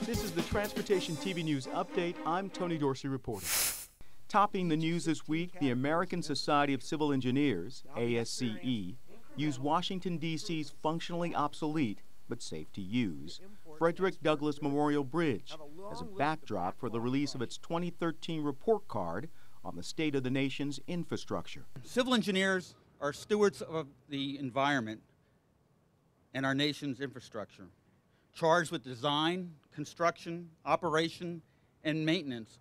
This is the Transportation TV News Update. I'm Tony Dorsey reporting. Topping the news this week, the American Society of Civil Engineers, ASCE, used Washington, D.C.'s functionally obsolete but safe to use Frederick Douglass Memorial Bridge as a backdrop for the release of its 2013 report card on the state of the nation's infrastructure. Civil engineers are stewards of the environment and our nation's infrastructure, charged with design, construction, operation, and maintenance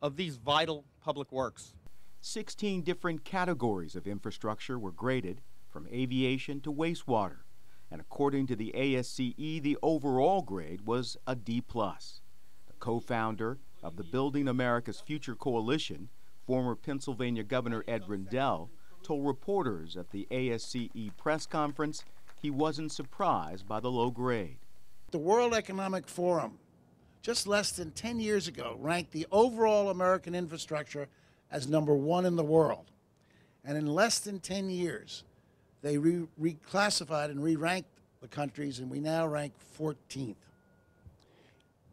of these vital public works. 16 different categories of infrastructure were graded, from aviation to wastewater, and according to the ASCE, the overall grade was a D+. The co-founder of the Building America's Future Coalition, former Pennsylvania Governor Ed Rendell, told reporters at the ASCE press conference he wasn't surprised by the low grade. The World Economic Forum, just less than 10 years ago, ranked the overall American infrastructure as #1 in the world. And in less than 10 years, they reclassified and re-ranked the countries, and we now rank 14th.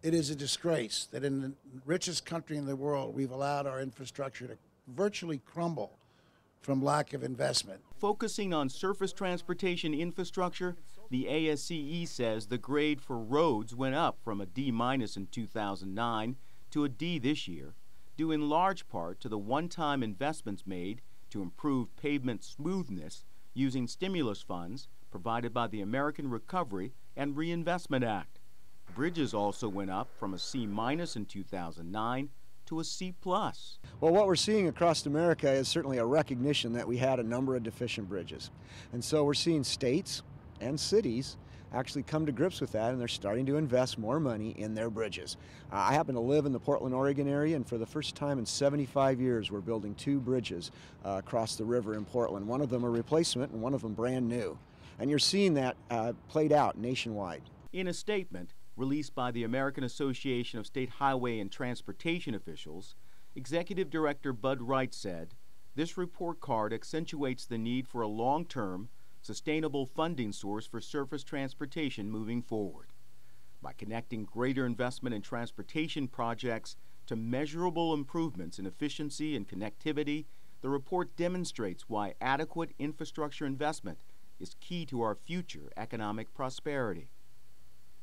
It is a disgrace that in the richest country in the world, we've allowed our infrastructure to virtually crumble from lack of investment. Focusing on surface transportation infrastructure, the ASCE says the grade for roads went up from a D- in 2009 to a D this year, due in large part to the one-time investments made to improve pavement smoothness using stimulus funds provided by the American Recovery and Reinvestment Act. Bridges also went up from a C- in 2009 to a C+. Well, what we're seeing across America is certainly a recognition that we had a number of deficient bridges. And so we're seeing states and cities actually come to grips with that, and they're starting to invest more money in their bridges. I happen to live in the Portland, Oregon area, and for the first time in 75 years, we're building 2 bridges across the river in Portland. One of them a replacement and one of them brand new. And you're seeing that played out nationwide. In a statement released by the American Association of State Highway and Transportation Officials, Executive Director Bud Wright said, "This report card accentuates the need for a long-term, sustainable funding source for surface transportation moving forward. By connecting greater investment in transportation projects to measurable improvements in efficiency and connectivity, the report demonstrates why adequate infrastructure investment is key to our future economic prosperity."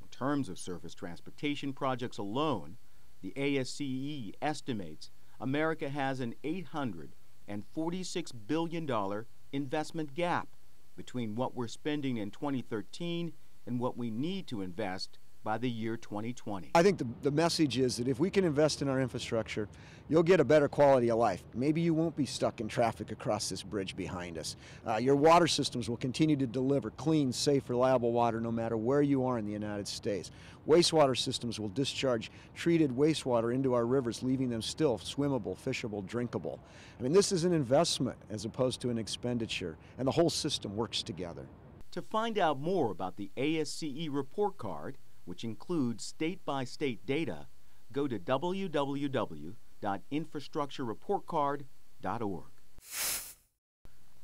In terms of surface transportation projects alone, the ASCE estimates America has an $846 billion investment gap between what we're spending in 2013 and what we need to invest by the year 2020. I think the message is that if we can invest in our infrastructure, you'll get a better quality of life. Maybe you won't be stuck in traffic across this bridge behind us. Your water systems will continue to deliver clean, safe, reliable water no matter where you are in the United States. Wastewater systems will discharge treated wastewater into our rivers, leaving them still swimmable, fishable, drinkable. I mean, this is an investment as opposed to an expenditure, and the whole system works together. To find out more about the ASCE report card, which includes state-by-state data, go to www.infrastructurereportcard.org.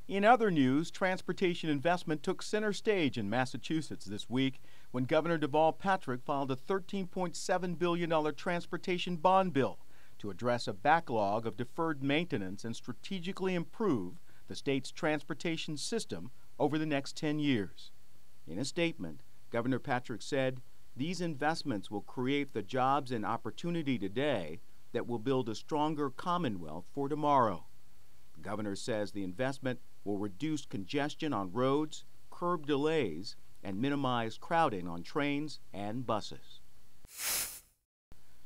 In other news, transportation investment took center stage in Massachusetts this week when Governor Deval Patrick filed a $13.7 billion transportation bond bill to address a backlog of deferred maintenance and strategically improve the state's transportation system over the next 10 years. In a statement, Governor Patrick said, "These investments will create the jobs and opportunity today that will build a stronger Commonwealth for tomorrow." The governor says the investment will reduce congestion on roads, curb delays, and minimize crowding on trains and buses.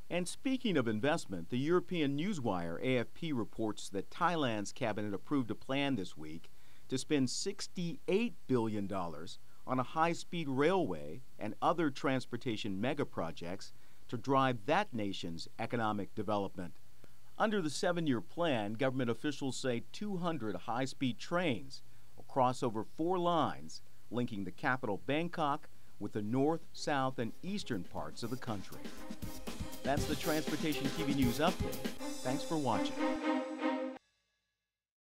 And speaking of investment, the European newswire AFP reports that Thailand's cabinet approved a plan this week to spend $68 billion on a high-speed railway and other transportation megaprojects to drive that nation's economic development. Under the 7-year plan, government officials say 200 high-speed trains will cross over 4 lines linking the capital Bangkok with the north, south, and eastern parts of the country. That's the Transportation TV News Update. Thanks for watching.